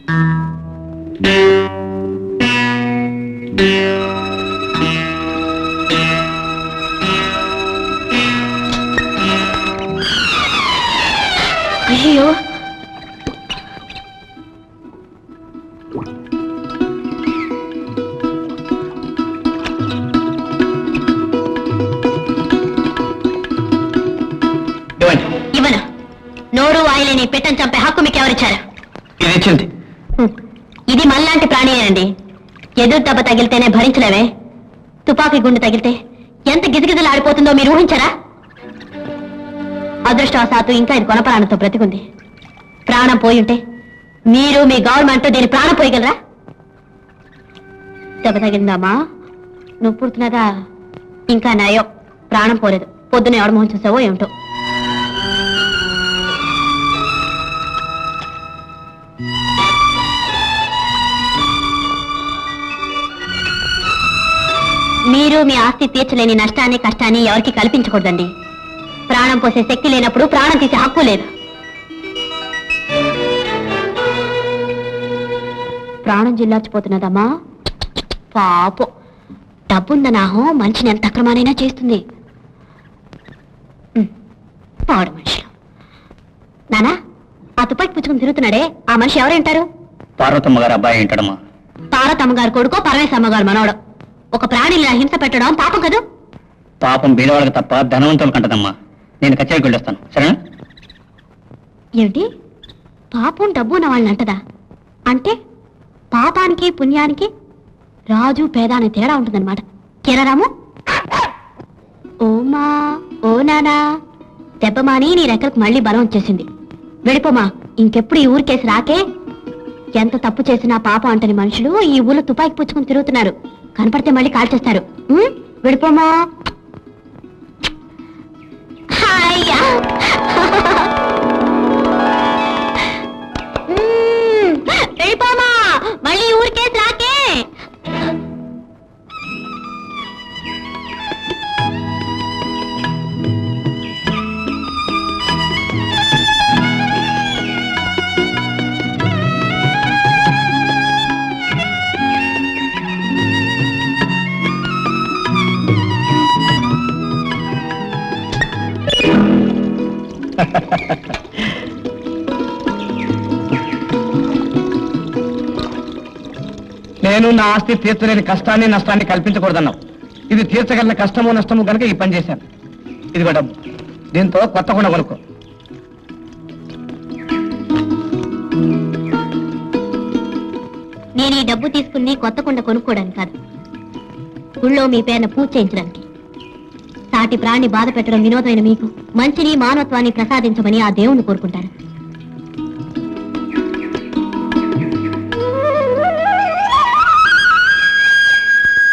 అయ్యో, ఇవ్వను. నోరు వాయిలేని పెట్టని చంపే హక్కు మీకు ఎవరిచ్చారు? ఇది మళ్ళాంటి ప్రాణియేనండి. ఎదురు దెబ్బ తగిలితేనే భరించలేవే, తుపాకీ గుండు తగిలితే ఎంత గిజగిజలు ఆడిపోతుందో మీరు ఊహించరా? అదృష్టవశాత్తు ఇంకా ఇది కొనపరాణంతో బ్రతికుంది. ప్రాణం పోయుంటే మీరు మీ గవర్నమెంట్ దీని ప్రాణం పోయగలరా? దెబ్బ తగిలిందామా? నువ్వు పుడుతున్నదా? ఇంకా నయో, ప్రాణం పోలేదు. పొద్దున ఎవడ మొహం చూసావో ఏమిటో. మీరు మీ ఆస్తి తీర్చలేని నష్టాన్ని కష్టాన్ని ఎవరికి కల్పించకూడదండి. ప్రాణం పోసే శక్తి లేనప్పుడు ప్రాణం తీసే హక్కు లేదు. ప్రాణం జిల్లాచిపోతున్నదమ్మా. పాపం, డబ్బుందనాహం మనిషిని ఎంత అక్రమానైనా చేస్తుంది. పాడు మనుషులు. నానా, ఆ తుపాకి పుచ్చుకుని తిరుగుతున్నాడే, ఆ మనిషి ఎవరేంటారు? పార్వతమ్మ గారు అబ్బాయి ఏంటాడమ్మా? పార్వతమ్మ గారు కొడుకో పరమేశమ్మ గారు మనవడం. ఒక ప్రాణిని హింస పెట్టడం పాపం కదూ? పాపం బీదవాళ్ళకి తప్ప ధనవంతులు కంటదమ్మా. నేను కచేరీకి వెళ్ళొస్తాను, సరేనా? ఏమిటి? పాపం డబ్బు ఉన్న వాళ్ళని అంటదా? అంటే పాపానికి పుణ్యానికి రాజు పేద అనే తేడా ఉంటుందన్నమాట. కేరారాము, ఓమా ఓ నానా, దెబ్బమాని నీ రెక్కలకు మళ్ళీ బలం వచ్చేసింది. వెళ్ళిపోమా, ఇంకెప్పుడు ఈ ఊరికేసి రాకే. ఎంత తప్పు చేసినా పాపం అంటని మనుషులు ఈ ఊళ్ళో తుపాకి పుచ్చుకుని తిరుగుతున్నారు. కనపడితే మళ్ళీ కాల్ చేస్తారు. వెళ్ళిపోమా. వెళ్ళిపోమా, మళ్ళీ ఊరికేసి రాకే. నేను నా ఆస్తి తీర్చలేని కష్టాన్ని నష్టాన్ని కల్పించకూడదన్నావు. ఇది తీర్చగలిగిన కష్టము నష్టము కనుక ఈ పని చేశాను. ఇదిగో డబ్బు, దీంతో కొత్త కొండ కొనుక్కో. నేను ఈ డబ్బు తీసుకుని కొత్త కొండ కొనుక్కోవడానికి కాదు, గుళ్ళో మీ పేరున పూజ చేయించడానికి. సాటి ప్రాణి బాధ పెట్టడం వినోదమైన మీకు మంచిని మానవత్వాన్ని ప్రసాదించమని ఆ దేవుణ్ణి కోరుకుంటారు.